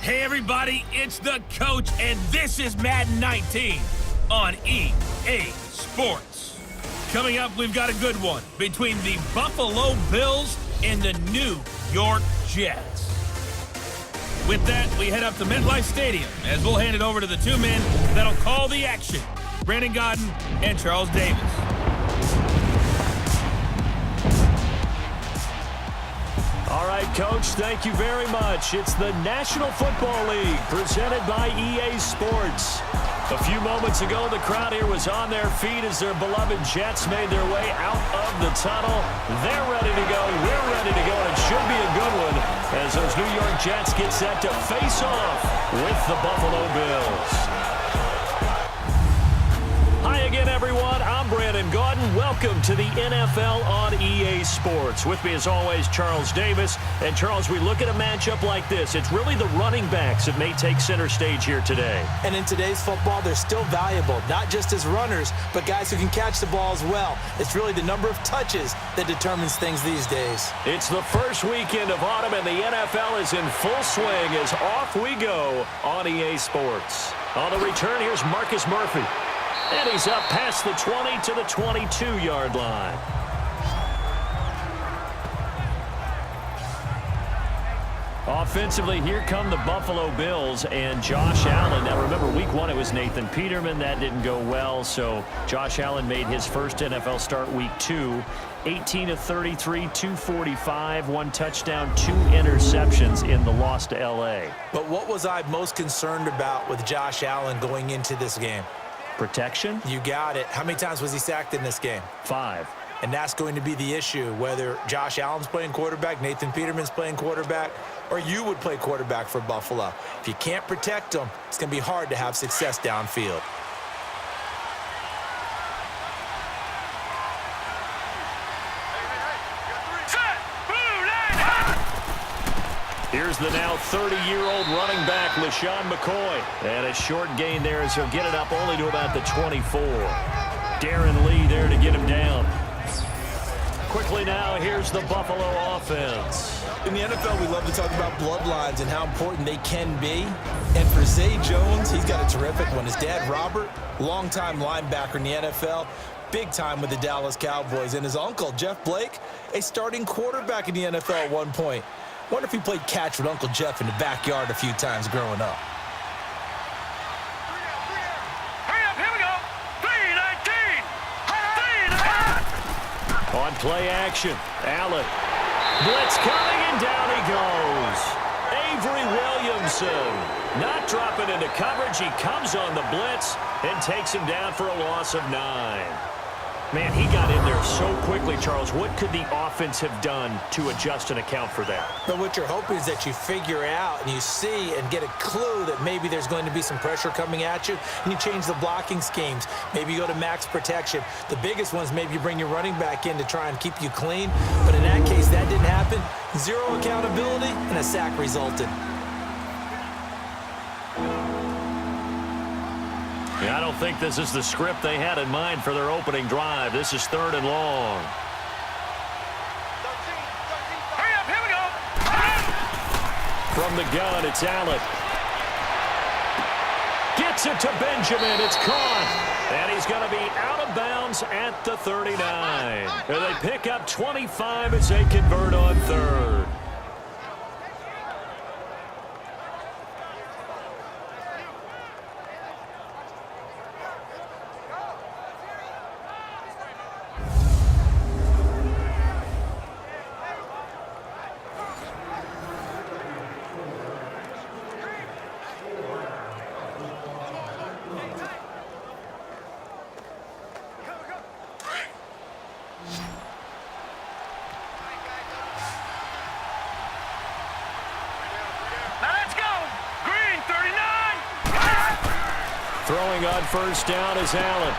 Hey everybody, it's the coach, and this is Madden 19 on EA Sports. Coming up, we've got a good one between the Buffalo Bills and the New York Jets. With that, we head up to MetLife Stadium as we'll hand it over to the two men that'll call the action, Brandon Gaudin and Charles Davis. All right, Coach, thank you very much. It's the National Football League presented by EA Sports. A few moments ago, the crowd here was on their feet as their beloved Jets made their way out of the tunnel. They're ready to go. We're ready to go. It should be a good one as those New York Jets get set to face off with the Buffalo Bills. Hi again, everyone. I'm Brandon Gaudin. Welcome to the NFL on EA Sports. With me, as always, Charles Davis. And, Charles, we look at a matchup like this. It's really the running backs that may take center stage here today. And in today's football, they're still valuable, not just as runners, but guys who can catch the ball as well. It's really the number of touches that determines things these days. It's the first weekend of autumn, and the NFL is in full swing as off we go on EA Sports. On the return, here's Marcus Murphy. And he's up past the 20 to the 22-yard line. Offensively, here come the Buffalo Bills and Josh Allen. Now, remember, week one it was Nathan Peterman. That didn't go well, so Josh Allen made his first NFL start week 2. 18 of 33, 245, 1 touchdown, 2 interceptions in the loss to L.A. But what was I most concerned about with Josh Allen going into this game? Protection? You got it. How many times was he sacked in this game? 5. And that's going to be the issue, whether Josh Allen's playing quarterback, Nathan Peterman's playing quarterback, or you would play quarterback for Buffalo. If you can't protect them, it's going to be hard to have success downfield. Here's the now 30-year-old running back, LaShawn McCoy. And a short gain there as he'll get it up only to about the 24. Darren Lee there to get him down. Quickly now, here's the Buffalo offense. In the NFL, we love to talk about bloodlines and how important they can be. And for Zay Jones, he's got a terrific one. His dad, Robert, longtime linebacker in the NFL, big time with the Dallas Cowboys. And his uncle, Jeff Blake, a starting quarterback in the NFL at one point. Wonder if he played catch with Uncle Jeff in the backyard a few times growing up. Hurry up, here we go. 3-19. On play action, Allen. Blitz coming, and down he goes. Avery Williamson not dropping into coverage. He comes on the blitz and takes him down for a loss of 9. Man, he got in there so quickly, Charles. What could the offense have done to adjust and account for that? But what you're hoping is that you figure out and you see and get a clue that maybe there's going to be some pressure coming at you, and you change the blocking schemes. Maybe you go to max protection. The biggest ones, maybe you bring your running back in to try and keep you clean. But in that case, that didn't happen. 0 accountability, and a sack resulted. Yeah, I don't think this is the script they had in mind for their opening drive. This is 3rd and long. Hurry up, here we go. From the gun, it's Allen. Gets it to Benjamin. It's caught. And he's going to be out of bounds at the 39. And they pick up 25 as they convert on 3rd. Throwing on first down is Allen.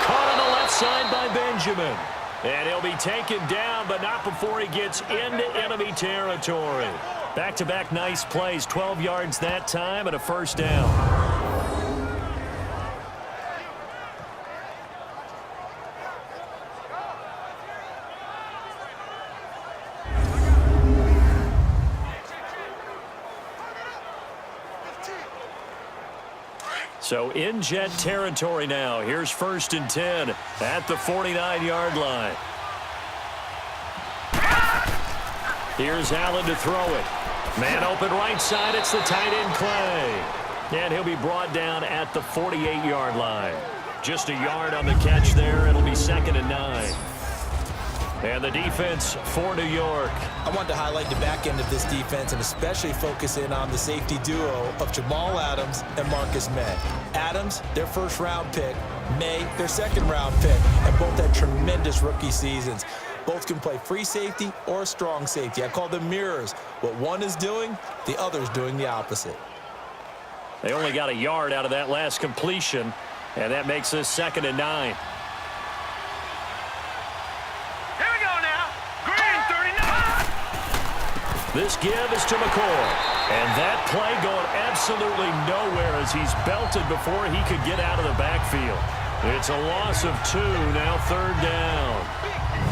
Caught on the left side by Benjamin. And he'll be taken down, but not before he gets into enemy territory. Back-to-back nice plays, 12 yards that time and a first down. So in Jet territory now. Here's 1st and 10 at the 49-yard line. Here's Allen to throw it. Man open right side. It's the tight end Clay. And he'll be brought down at the 48-yard line. Just a yard on the catch there. It'll be 2nd and 9. And the defense for New York. I wanted to highlight the back end of this defense and especially focus in on the safety duo of Jamal Adams and Marcus May. Adams, their 1st-round pick. May, their 2nd-round pick. And both had tremendous rookie seasons. Both can play free safety or strong safety. I call them mirrors. What one is doing, the other's doing the opposite. They only got a yard out of that last completion, and that makes this 2nd and 9. This give is to McCoy. And that play going absolutely nowhere as he's belted before he could get out of the backfield. It's a loss of 2, now 3rd down.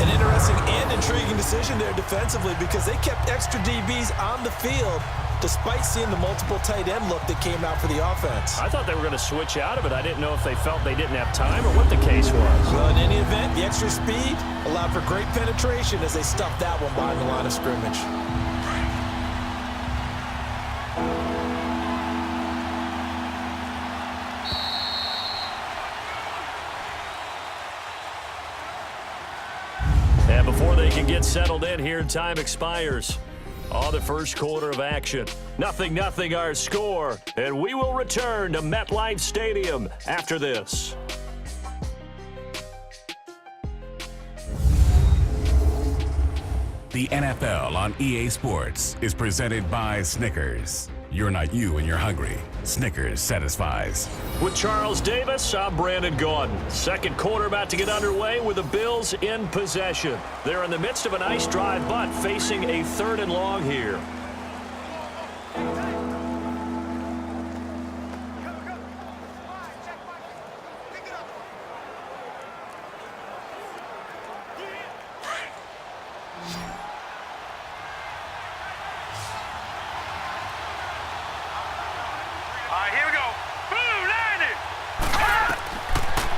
An interesting and intriguing decision there defensively because they kept extra DBs on the field despite seeing the multiple tight end look that came out for the offense. I thought they were going to switch out of it. I didn't know if they felt they didn't have time or what the case was. Well, in any event, the extra speed allowed for great penetration as they stuffed that one behind the line of scrimmage. And before they can get settled in here, time expires. On the first quarter of action. 0-0 our score. And we will return to MetLife Stadium after this. The NFL on EA Sports is presented by Snickers. You're not you when you're hungry. Snickers satisfies. With Charles Davis, I'm Brandon Gaudin. Second quarter about to get underway with the Bills in possession. They're in the midst of a nice drive, but facing a 3rd and long here.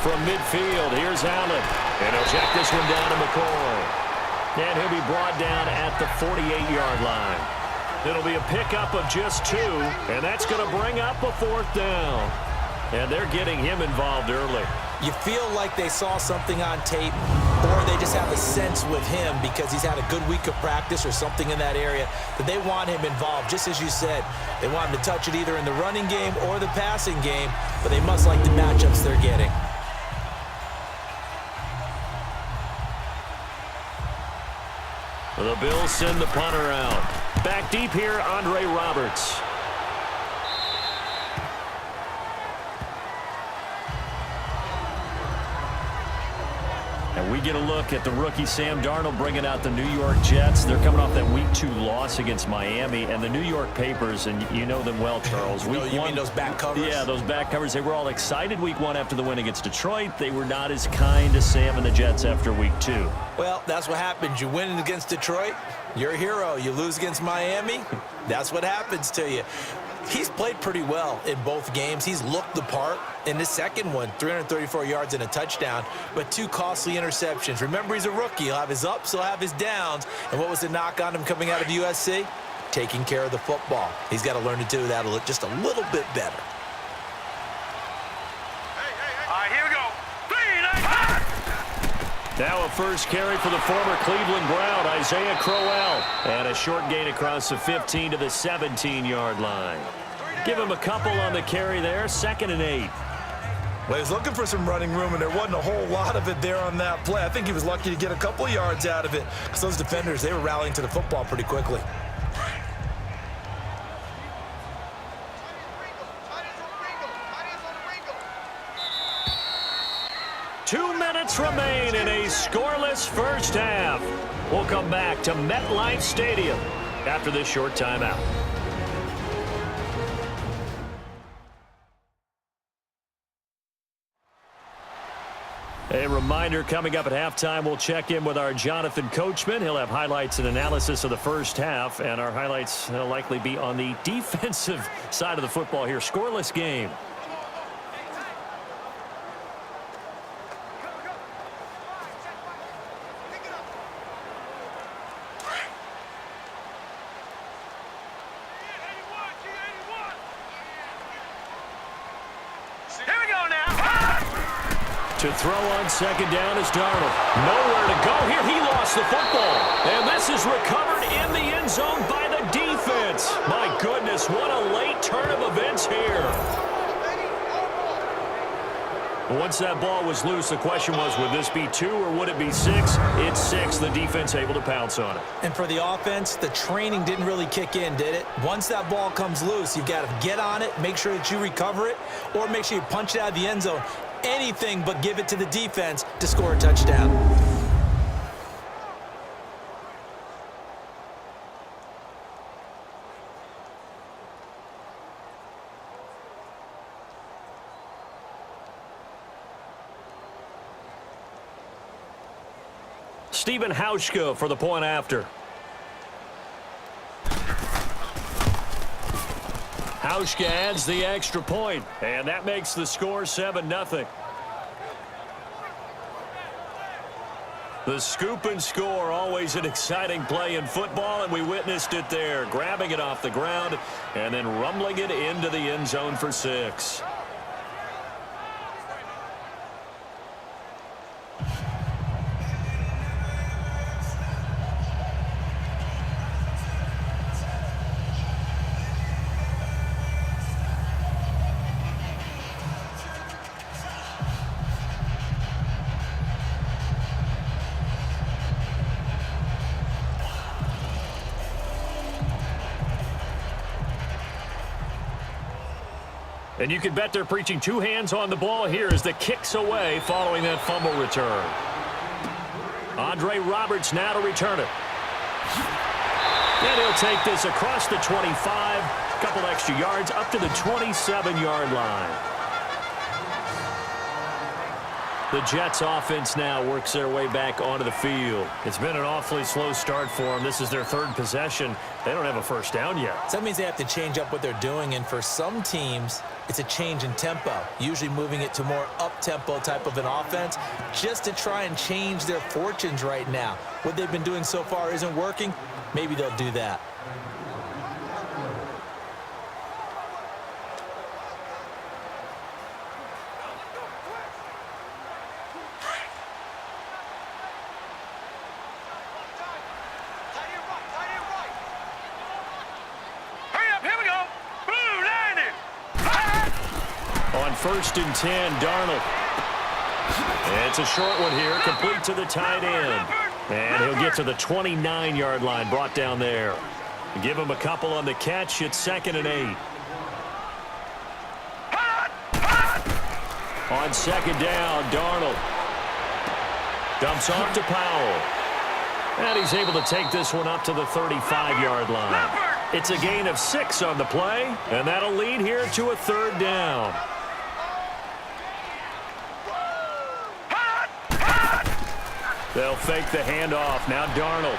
From midfield, here's Allen. And he'll check this one down to McCoy. And he'll be brought down at the 48-yard line. It'll be a pickup of just 2, and that's going to bring up a 4th down. And they're getting him involved early. You feel like they saw something on tape, or they just have a sense with him because he's had a good week of practice or something in that area that they want him involved. Just as you said, they want him to touch it either in the running game or the passing game, but they must like the matchups they're getting. The Bills send the punter out. Back deep here, Andre Roberts. And we get a look at the rookie Sam Darnold bringing out the New York Jets. They're coming off that Week 2 loss against Miami. And the New York papers, and you know them well, Charles. You mean those back covers? Yeah, those back covers. They were all excited Week 1 after the win against Detroit. They were not as kind to Sam and the Jets after Week 2. Well, that's what happens. You win against Detroit, you're a hero. You lose against Miami, that's what happens to you. He's played pretty well in both games. He's looked the part. In the second one, 334 yards and a touchdown, but 2 costly interceptions. Remember, he's a rookie. He'll have his ups, he'll have his downs. And what was the knock on him coming out of USC? Taking care of the football. He's got to learn to do that just a little bit better. All right, here we go. 3, 9, 5. Now a first carry for the former Cleveland Brown, Isaiah Crowell. And a short gain across the 15 to the 17-yard line. Give him a couple on the carry there, 2nd and 8. Well, he was looking for some running room, and there wasn't a whole lot of it there on that play. I think he was lucky to get a couple of yards out of it because those defenders, they were rallying to the football pretty quickly. Two minutes remain in a scoreless first half. We'll come back to MetLife Stadium after this short timeout. A reminder, coming up at halftime, we'll check in with our Jonathan Coachman. He'll have highlights and analysis of the first half, and our highlights will likely be on the defensive side of the football here. Scoreless game. To throw on second down is Darnold. Nowhere to go here. He lost the football. And this is recovered in the end zone by the defense. My goodness, what a late turn of events here. Once that ball was loose, the question was, would this be 2 or would it be 6? It's 6. The defense able to pounce on it. And for the offense, the training didn't really kick in, did it? Once that ball comes loose, you've got to get on it, make sure that you recover it, or make sure you punch it out of the end zone. Anything but give it to the defense to score a touchdown. Stephen Hauschka for the point after. Hauschka adds the extra point, and that makes the score 7-0. The scoop and score, always an exciting play in football, and we witnessed it there, grabbing it off the ground and then rumbling it into the end zone for 6. And you can bet they're preaching 2 hands on the ball here as the kick's away following that fumble return. Andre Roberts now to return it. And he'll take this across the 25, a couple extra yards up to the 27-yard line. The Jets offense now works their way back onto the field. It's been an awfully slow start for them. This is their 3rd possession. They don't have a first down yet. So that means they have to change up what they're doing, and for some teams, it's a change in tempo, usually moving it to more up-tempo type of an offense just to try and change their fortunes right now. What they've been doing so far isn't working. Maybe they'll do that. First and 10, Darnold. It's a short one here, complete to the tight end. And he'll get to the 29-yard line, brought down there. Give him a couple on the catch. It's 2nd and 8. On 2nd down, Darnold. Dumps off to Powell. And he's able to take this one up to the 35-yard line. It's a gain of 6 on the play, and that'll lead here to a 3rd down. They'll fake the handoff. Now Darnold.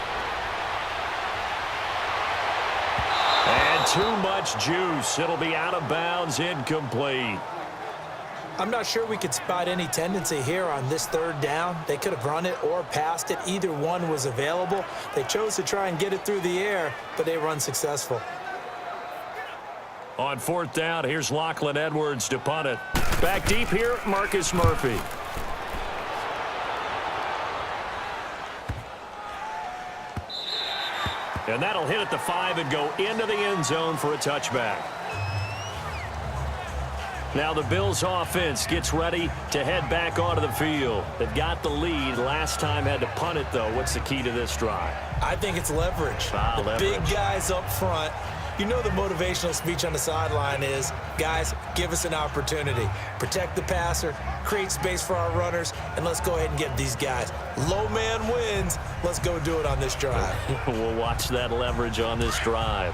And too much juice. It'll be out of bounds, incomplete. I'm not sure we could spot any tendency here on this 3rd down. They could have run it or passed it. Either one was available. They chose to try and get it through the air, but they were unsuccessful. On 4th down, here's Lachlan Edwards to punt it. Back deep here, Marcus Murphy. And that'll hit at the 5 and go into the end zone for a touchback. Now the Bills offense gets ready to head back onto the field. They've got the lead. Last time had to punt it, though. What's the key to this drive? I think it's leverage. The big guys up front. You know the motivational speech on the sideline is, guys, give us an opportunity. Protect the passer, create space for our runners, and let's go ahead and get these guys. Low man wins. Let's go do it on this drive. We'll watch that leverage on this drive.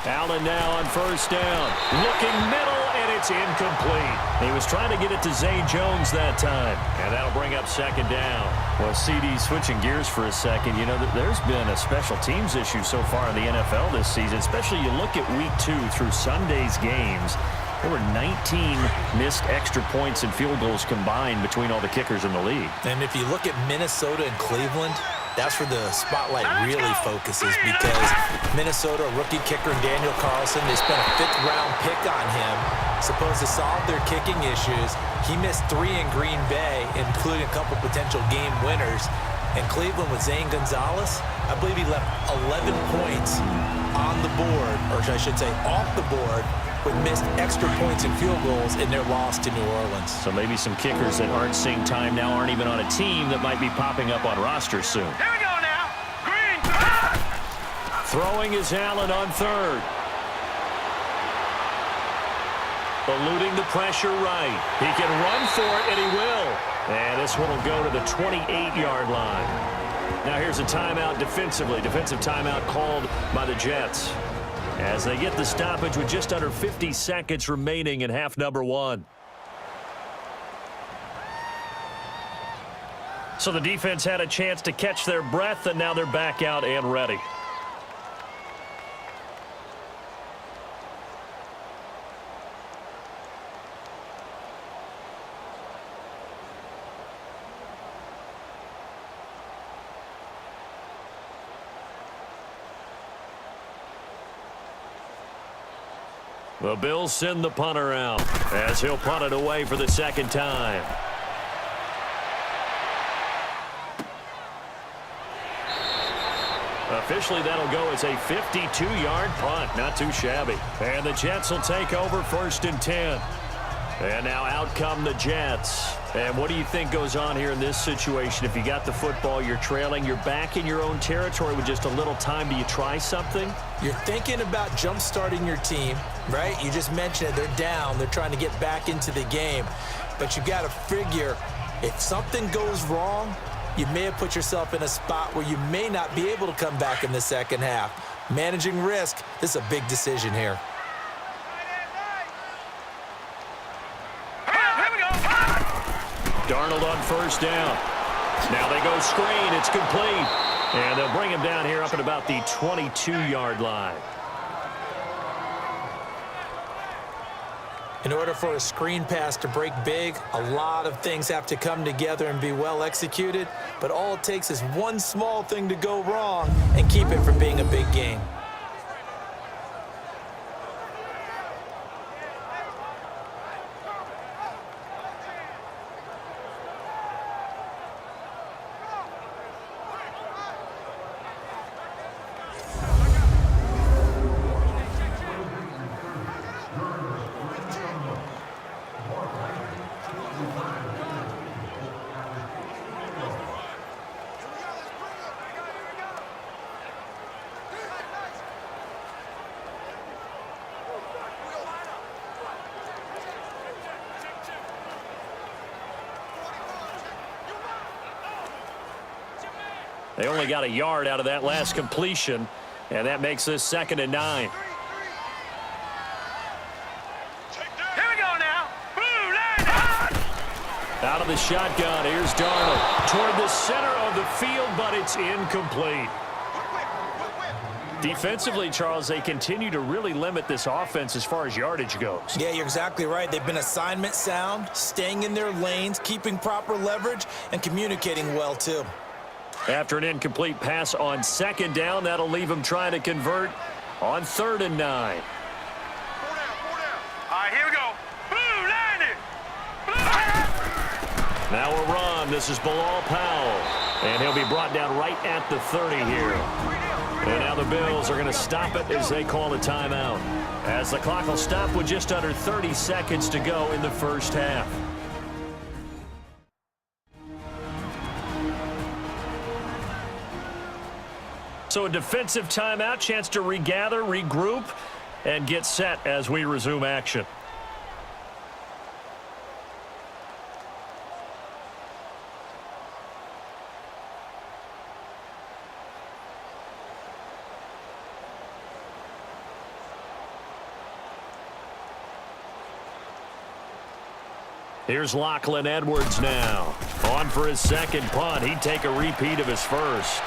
Allen now on 1st down. Looking middle, and it's incomplete. He was trying to get it to Zay Jones that time. And that'll bring up 2nd down. Well, CD, switching gears for a second, you know, there's been a special teams issue so far in the NFL this season, especially you look at Week 2 through Sunday's games. There were 19 missed extra points and field goals combined between all the kickers in the league. And if you look at Minnesota and Cleveland, that's where the spotlight really focuses, because Minnesota, rookie kicker Daniel Carlson, they spent a 5th-round pick on him, supposed to solve their kicking issues. He missed 3 in Green Bay, including a couple potential game winners. And Cleveland with Zane Gonzalez, I believe he left 11 points on the board, or I should say off the board, with missed extra points and field goals in their loss to New Orleans. So maybe some kickers that aren't seeing time now aren't even on a team that might be popping up on rosters soon. Here we go now. Green. Throwing is Allen on 3rd. Eluding the pressure right. He can run for it, and he will. And this one will go to the 28-yard line. Now here's a timeout defensively. Defensive timeout called by the Jets, as they get the stoppage with just under 50 seconds remaining in half number 1. So the defense had a chance to catch their breath, and now they're back out and ready. The Bills send the punter out as he'll punt it away for the 2nd time. Officially, that'll go as a 52-yard punt. Not too shabby. And the Jets will take over 1st and 10. And now out come the Jets. And what do you think goes on here in this situation? If you got the football, you're trailing, you're back in your own territory with just a little time. Do you try something? You're thinking about jump-starting your team, right? You just mentioned it. They're down. They're trying to get back into the game. But you got to figure, if something goes wrong, you may have put yourself in a spot where you may not be able to come back in the 2nd half. Managing risk, this is a big decision here. Darnold on 1st down. Now they go screen. It's complete. And they'll bring him down here up at about the 22-yard line. In order for a screen pass to break big, a lot of things have to come together and be well executed. But all it takes is one small thing to go wrong and keep it from being a big game. They only got a yard out of that last completion, and that makes this 2nd and 9. Here we go now. Out of the shotgun, here's Darnold toward the center of the field, but it's incomplete. Defensively, Charles, they continue to really limit this offense as far as yardage goes. Yeah, you're exactly right. They've been assignment sound, staying in their lanes, keeping proper leverage, and communicating well, too. After an incomplete pass on 2nd down, that'll leave them trying to convert on 3rd and 9. All right, here we go. Now a run. This is Bilal Powell, and he'll be brought down right at the 30 here. And now the Bills are going to stop it as they call a timeout, as the clock will stop with just under 30 seconds to go in the 1st half. So a defensive timeout, chance to regather, regroup, and get set as we resume action. Here's Lachlan Edwards now. On for his 2nd punt. He'd take a repeat of his 1st.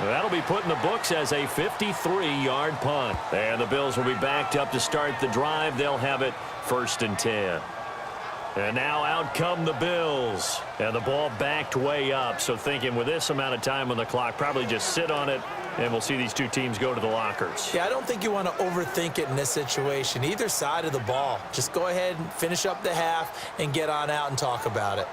That'll be put in the books as a 53-yard punt. And the Bills will be backed up to start the drive. They'll have it 1st and 10. And now out come the Bills. And the ball backed way up. So thinking with this amount of time on the clock, probably just sit on it, and we'll see these two teams go to the lockers. Yeah, I don't think you want to overthink it in this situation. Either side of the ball. Just go ahead and finish up the half and get on out and talk about it.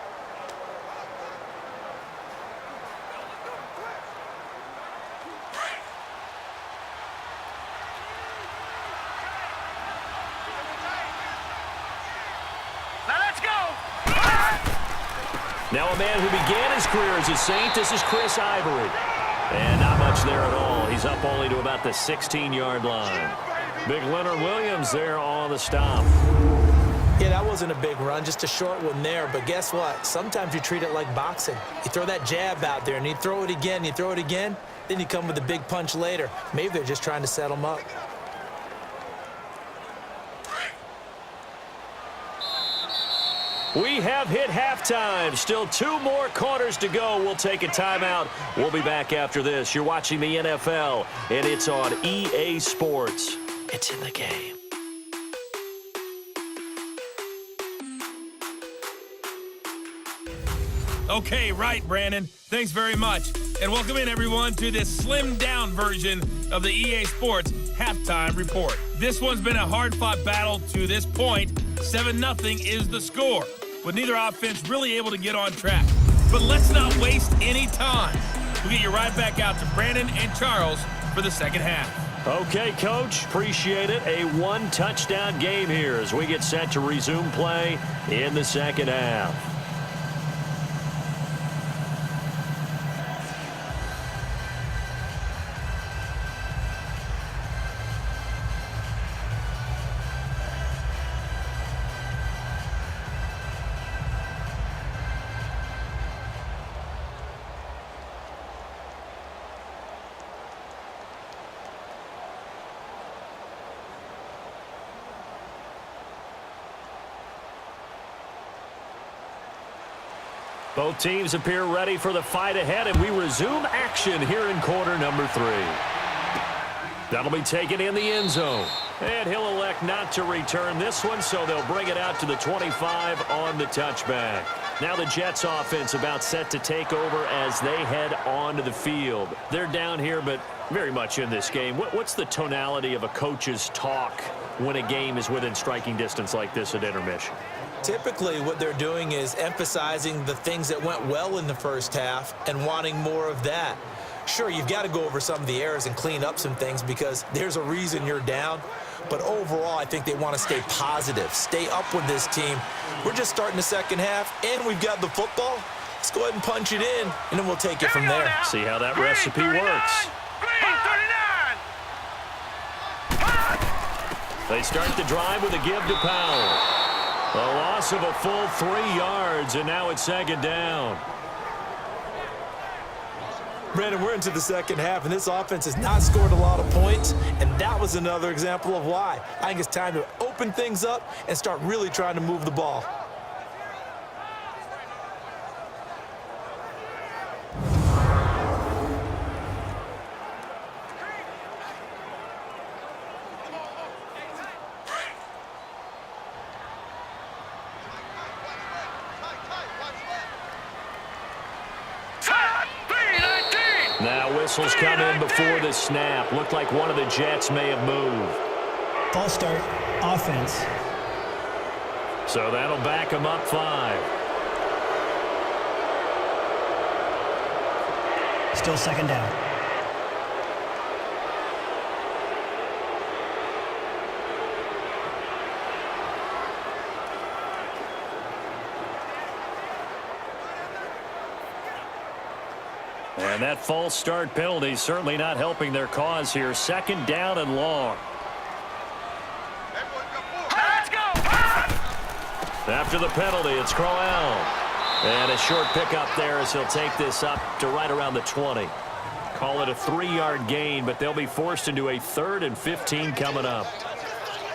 Now a man who began his career as a Saint, this is Chris Ivory. And not much there at all. He's up only to about the 16-yard line. Big Leonard Williams there on the stop. Yeah, that wasn't a big run, just a short one there. But guess what? Sometimes you treat it like boxing. You throw that jab out there, and you throw it again, you throw it again, then you come with a big punch later. Maybe they're just trying to set them up. We have hit halftime. Still 2 more quarters to go. We'll take a timeout. We'll be back after this. You're watching the NFL, and it's on EA Sports. It's in the game. Okay, right, Brandon. Thanks very much. And welcome in, everyone, to this slimmed-down version of the EA Sports Halftime Report. This one's been a hard-fought battle to this point. 7-0 is the score, with neither offense really able to get on track. But let's not waste any time. We'll get you right back out to Brandon and Charles for the second half. Okay, Coach, appreciate it. A 1-touchdown game here as we get set to resume play in the second half. Both teams appear ready for the fight ahead, and we resume action here in quarter number 3. That'll be taken in the end zone. And he'll elect not to return this one, so they'll bring it out to the 25 on the touchback. Now the Jets offense about set to take over as they head onto the field. They're down here, but very much in this game. What's the tonality of a coach's talk when a game is within striking distance like this at intermission? Typically, what they're doing is emphasizing the things that went well in the first half and wanting more of that. Sure, you've got to go over some of the errors and clean up some things because there's a reason you're down. But overall, I think they want to stay positive, stay up with this team. We're just starting the second half, and we've got the football. Let's go ahead and punch it in, and then we'll take it from there. See how that recipe works. They start the drive with a give to Powell. A loss of a full 3 yards, and now it's second down. Brandon, we're into the second half, and this offense has not scored a lot of points, and that was another example of why. I think it's time to open things up and start really trying to move the ball. Now whistles come in before the snap. Looked like one of the Jets may have moved. False start, offense. So that'll back them up 5. Still second down. And that false start penalty certainly not helping their cause here. Second down and long. Let's go! After the penalty, it's Crowell. And a short pickup there as he'll take this up to right around the 20. Call it a 3-yard gain, but they'll be forced into a 3rd and 15 coming up.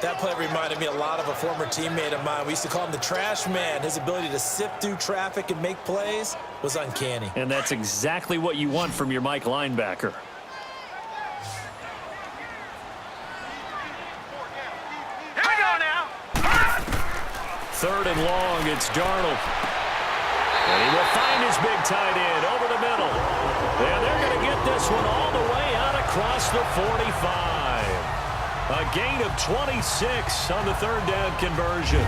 That play reminded me a lot of a former teammate of mine. We used to call him the trash man. His ability to sift through traffic and make plays was uncanny. And that's exactly what you want from your Mike linebacker. Here we go now. 3rd and long. It's Darnold. And he will find his big tight end over the middle. And they're going to get this one all the way out across the 45. A gain of 26 on the 3rd down conversion.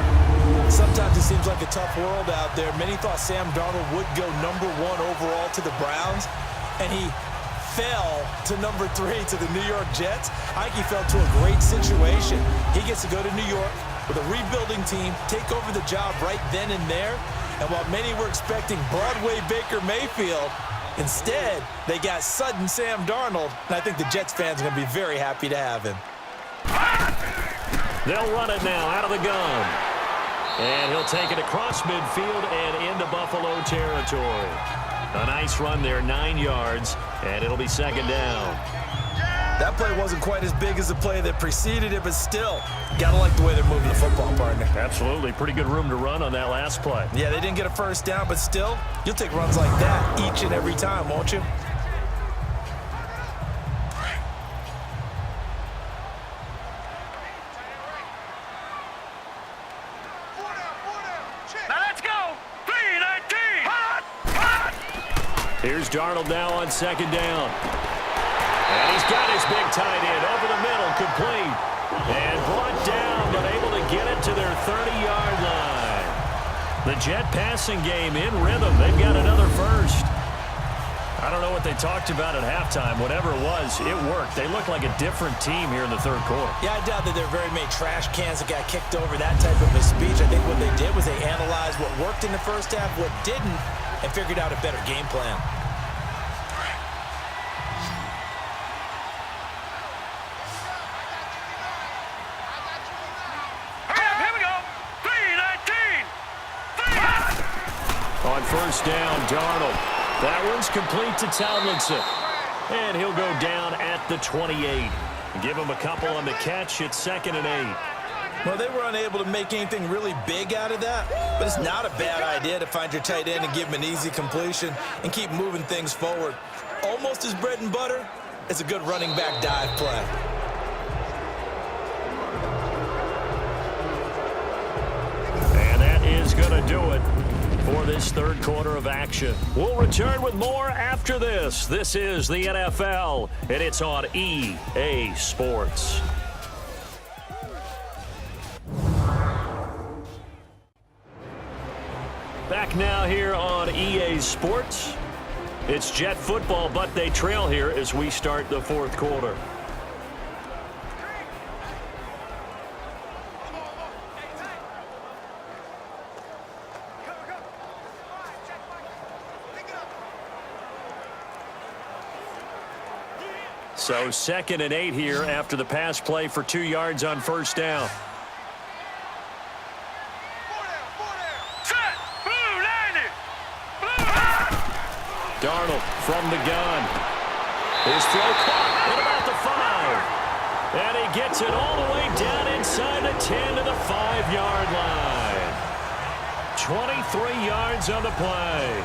Sometimes it seems like a tough world out there. Many thought Sam Darnold would go number 1 overall to the Browns, and he fell to number 3 to the New York Jets. I think he fell to a great situation. He gets to go to New York with a rebuilding team, take over the job right then and there. And while many were expecting Broadway Baker Mayfield, instead, they got sudden Sam Darnold, and I think the Jets fans are going to be very happy to have him. They'll run it now out of the gun. And he'll take it across midfield and into Buffalo territory. A nice run there, 9 yards, and it'll be 2nd down. That play wasn't quite as big as the play that preceded it, but still, gotta like the way they're moving the football, partner. Absolutely. Pretty good room to run on that last play. Yeah, they didn't get a 1st down, but still, you'll take runs like that each and every time, won't you? Now let's go. 3-19. Hot, hot. Here's Darnold now on 2nd down. And he's got his big tight end over the middle, complete. And brought down, but able to get it to their 30-yard line. The Jet passing game in rhythm. They've got another 1st. I don't know what they talked about at halftime. Whatever it was, it worked. They look like a different team here in the 3rd quarter. Yeah, I doubt that there are very many trash cans that got kicked over, that type of a speech. I think what they did was they analyzed what worked in the 1st half, what didn't, and figured out a better game plan. On 1st down, Darnold. That one's complete to Tomlinson. And he'll go down at the 28. Give him a couple on the catch. It's 2nd and 8. Well, they were unable to make anything really big out of that, but it's not a bad idea to find your tight end and give him an easy completion and keep moving things forward. Almost as bread and butter as a good running back dive play. And that is going to do it for this 3rd quarter of action. We'll return with more after this. This is the NFL, and it's on EA Sports. Back now here on EA Sports. It's Jet football, but they trail here as we start the 4th quarter. So 2nd and 8 here after the pass play for 2 yards on 1st down. Set. Blue landed. Blue. Darnold from the gun. His throw caught at about the 5. And he gets it all the way down inside the 10 to the 5-yard line. 23 yards on the play.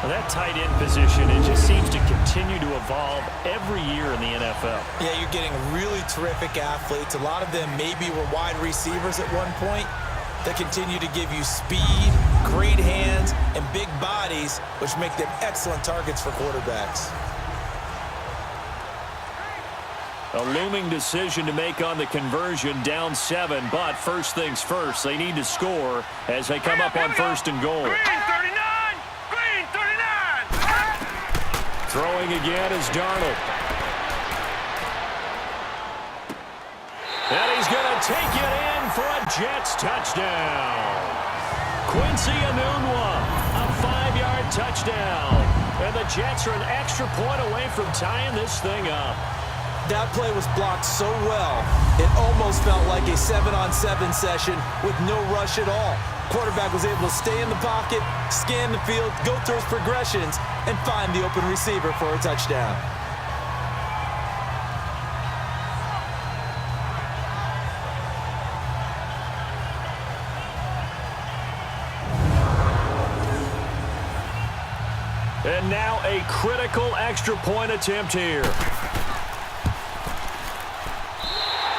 Well, that tight end position, it just seems to continue to evolve every year in the NFL. Yeah, you're getting really terrific athletes. A lot of them maybe were wide receivers at one point that continue to give you speed, great hands, and big bodies, which make them excellent targets for quarterbacks. A looming decision to make on the conversion, down 7, but first things first, they need to score as they come up on 1st and goal. Green 39. Green 39. Throwing again is Darnold. And he's going to take it in for a Jets touchdown. Quincy Enunwa, a 5-yard touchdown. And the Jets are an extra point away from tying this thing up. That play was blocked so well, it almost felt like a 7-on-7 session with no rush at all. Quarterback was able to stay in the pocket, scan the field, go through his progressions, and find the open receiver for a touchdown. And now a critical extra point attempt here.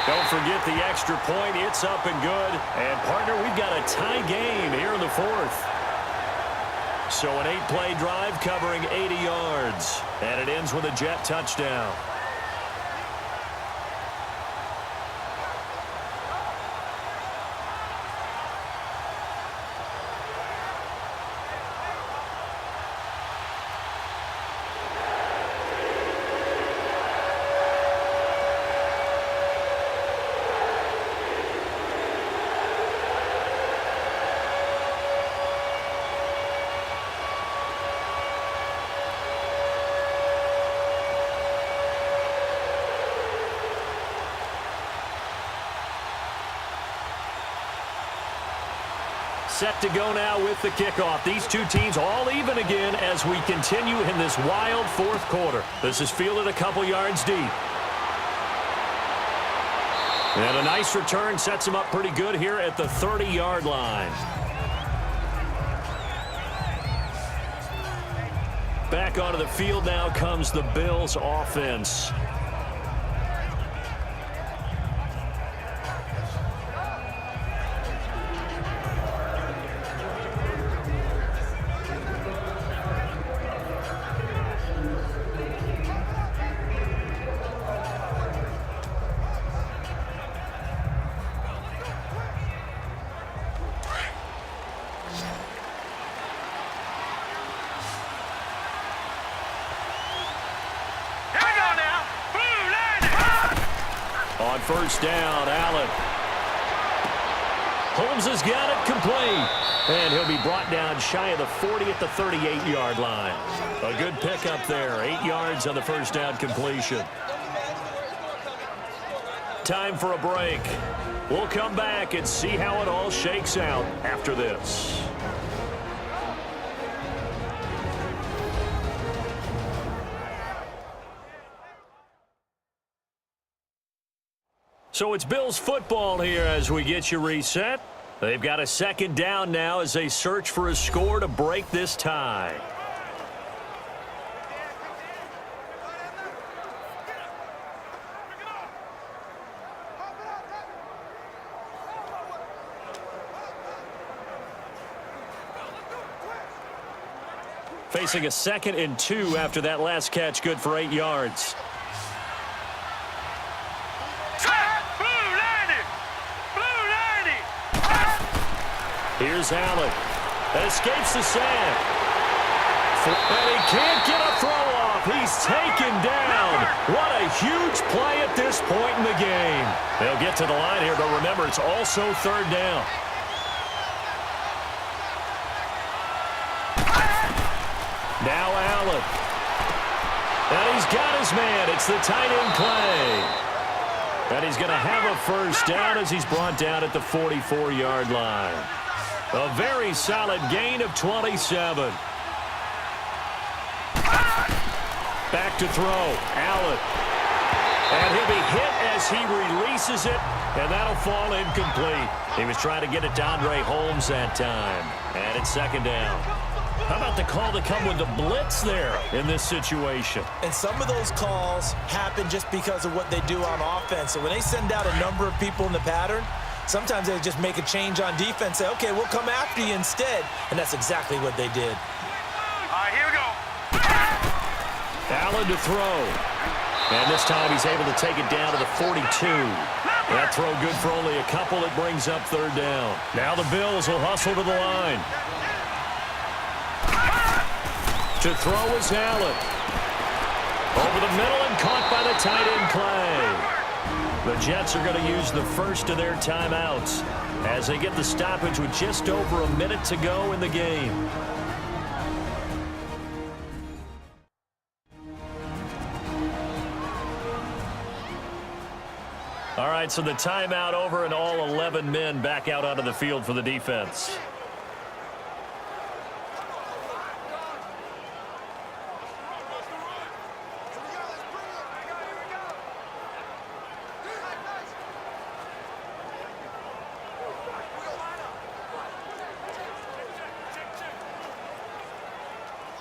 Going Don't forget the extra point. It's up and good. And, partner, we've got a tie game here in the fourth. So an 8-play drive covering 80 yards. And it ends with a Jet touchdown. Set to go now with the kickoff. These two teams all even again as we continue in this wild fourth quarter. This is fielded a couple yards deep. And a nice return sets him up pretty good here at the 30-yard line. Back onto the field now comes the Bills offense. On first down, Allen. Holmes has got it complete. And he'll be brought down shy of the 40 at the 38-yard line. A good pickup there. 8 yards on the first down completion. Time for a break. We'll come back and see how it all shakes out after this. So it's Bills football here as we get you reset. They've got a second down now as they search for a score to break this tie. Facing a 2nd and 2 after that last catch, good for 8 yards. Here's Allen. Escapes the sack. And he can't get a throw off. He's taken down. What a huge play at this point in the game. They'll get to the line here, but remember, it's also 3rd down. Now Allen. And he's got his man. It's the tight end play. And he's going to have a first down as he's brought down at the 44-yard line. A very solid gain of 27. Back to throw. Allen. And he'll be hit as he releases it, and that'll fall incomplete. He was trying to get it to Andre Holmes that time. And it's 2nd down. How about the call to come with the blitz there in this situation? And some of those calls happen just because of what they do on offense. So when they send out a number of people in the pattern, sometimes they just make a change on defense, say, okay, we'll come after you instead. And that's exactly what they did. All right, here we go. Allen to throw. And this time he's able to take it down to the 42. That throw good for only a couple. It brings up 3rd down. Now the Bills will hustle to the line. To throw is Allen. Over the middle and caught by the tight end Clay. The Jets are going to use the first of their timeouts as they get the stoppage with just over a minute to go in the game. All right, so the timeout over and all 11 men back out onto the field for the defense.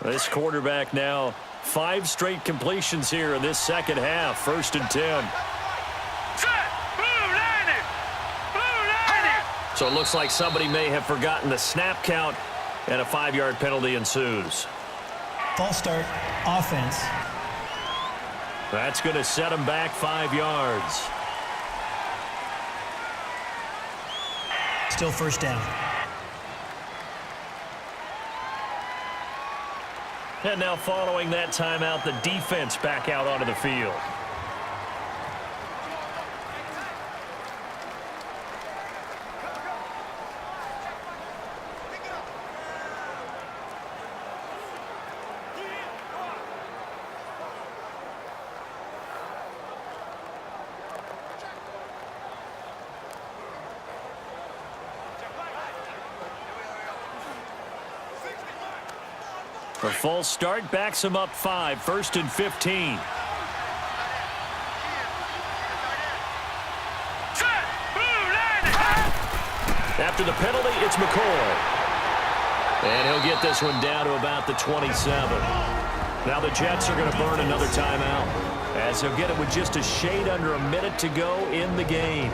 This quarterback now 5 straight completions here in this second half. 1st and 10. Set, move, So it looks like somebody may have forgotten the snap count, and a 5-yard penalty ensues. False start, offense. That's going to set him back 5 yards. Still first down. And now following that timeout, the defense back out onto the field. A false start backs him up 5, 1st and 15. After the penalty, it's McCoy. And he'll get this one down to about the 27. Now the Jets are going to burn another timeout, as he'll get it with just a shade under a minute to go in the game.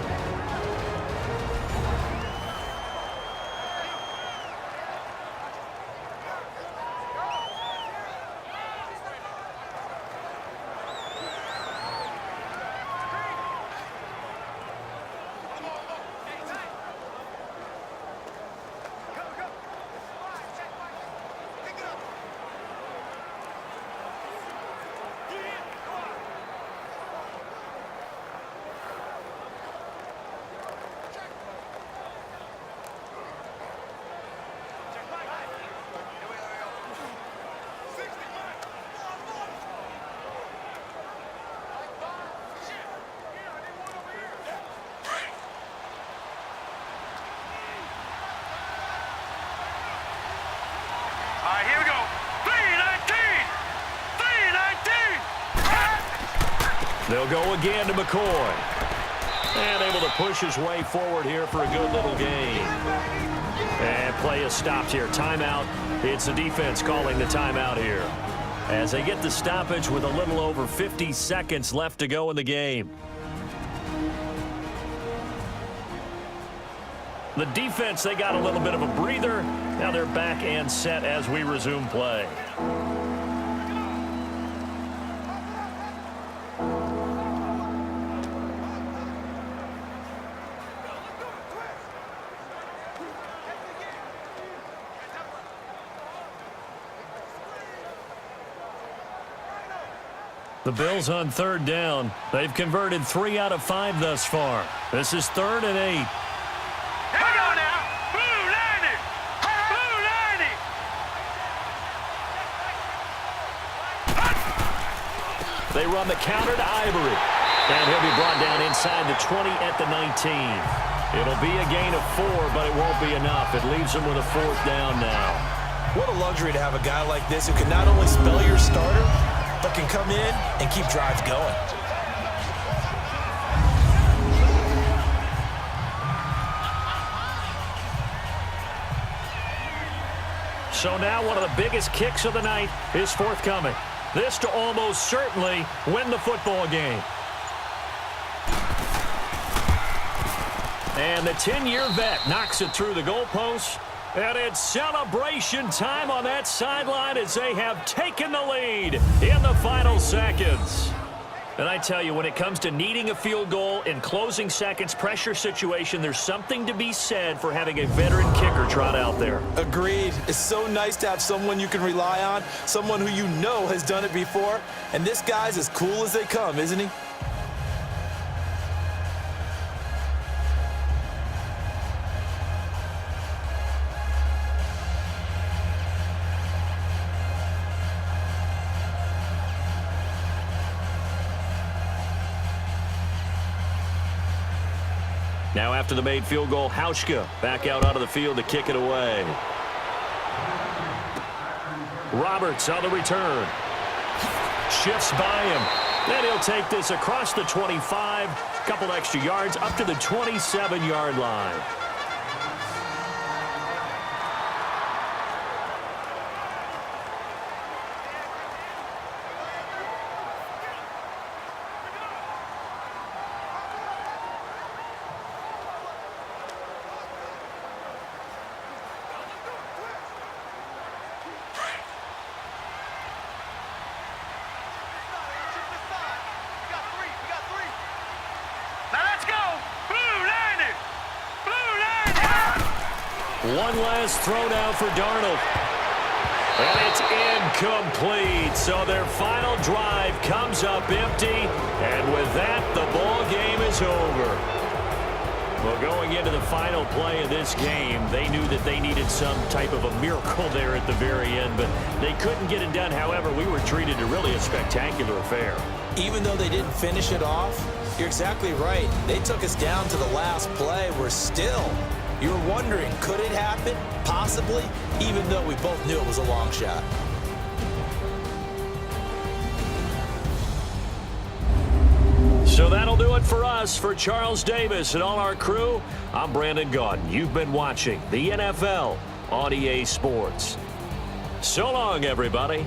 Here we go. 3-19. They'll go again to McCoy. And able to push his way forward here for a good little gain. And play is stopped here. Timeout. It's the defense calling the timeout here, as they get the stoppage with a little over 50 seconds left to go in the game. The defense, they got a little bit of a breather. Now they're back and set as we resume play. The Bills on 3rd down. They've converted 3 out of 5 thus far. This is 3rd and 8. Hang on now. Blue 90. Blue 90. They run the counter to Ivory. And he'll be brought down inside the 20 at the 19. It'll be a gain of 4, but it won't be enough. It leaves them with a 4th down now. What a luxury to have a guy like this who can not only spell your starter, but can come in and keep drives going. So now one of the biggest kicks of the night is forthcoming. This to almost certainly win the football game. And the 10-year vet knocks it through the goalpost. And it's celebration time on that sideline as they have taken the lead in the final seconds. And I tell you, when it comes to needing a field goal in closing seconds, pressure situation, there's something to be said for having a veteran kicker trot out there. Agreed. It's so nice to have someone you can rely on, someone who you know has done it before. And this guy's as cool as they come, isn't he? Now after the made field goal, Hauschka back out onto the field to kick it away. Roberts on the return. Shifts by him. Then he'll take this across the 25. Couple extra yards up to the 27-yard line. One last throw now for Darnold. And it's incomplete. So their final drive comes up empty. And with that, the ball game is over. Well, going into the final play of this game, they knew that they needed some type of a miracle there at the very end, but they couldn't get it done. However, we were treated to really a spectacular affair. Even though they didn't finish it off, you're exactly right. They took us down to the last play. You were wondering, could it happen? Possibly, even though we both knew it was a long shot. So that'll do it for us. For Charles Davis and all our crew, I'm Brandon Gaudin. You've been watching the NFL on EA Sports. So long, everybody.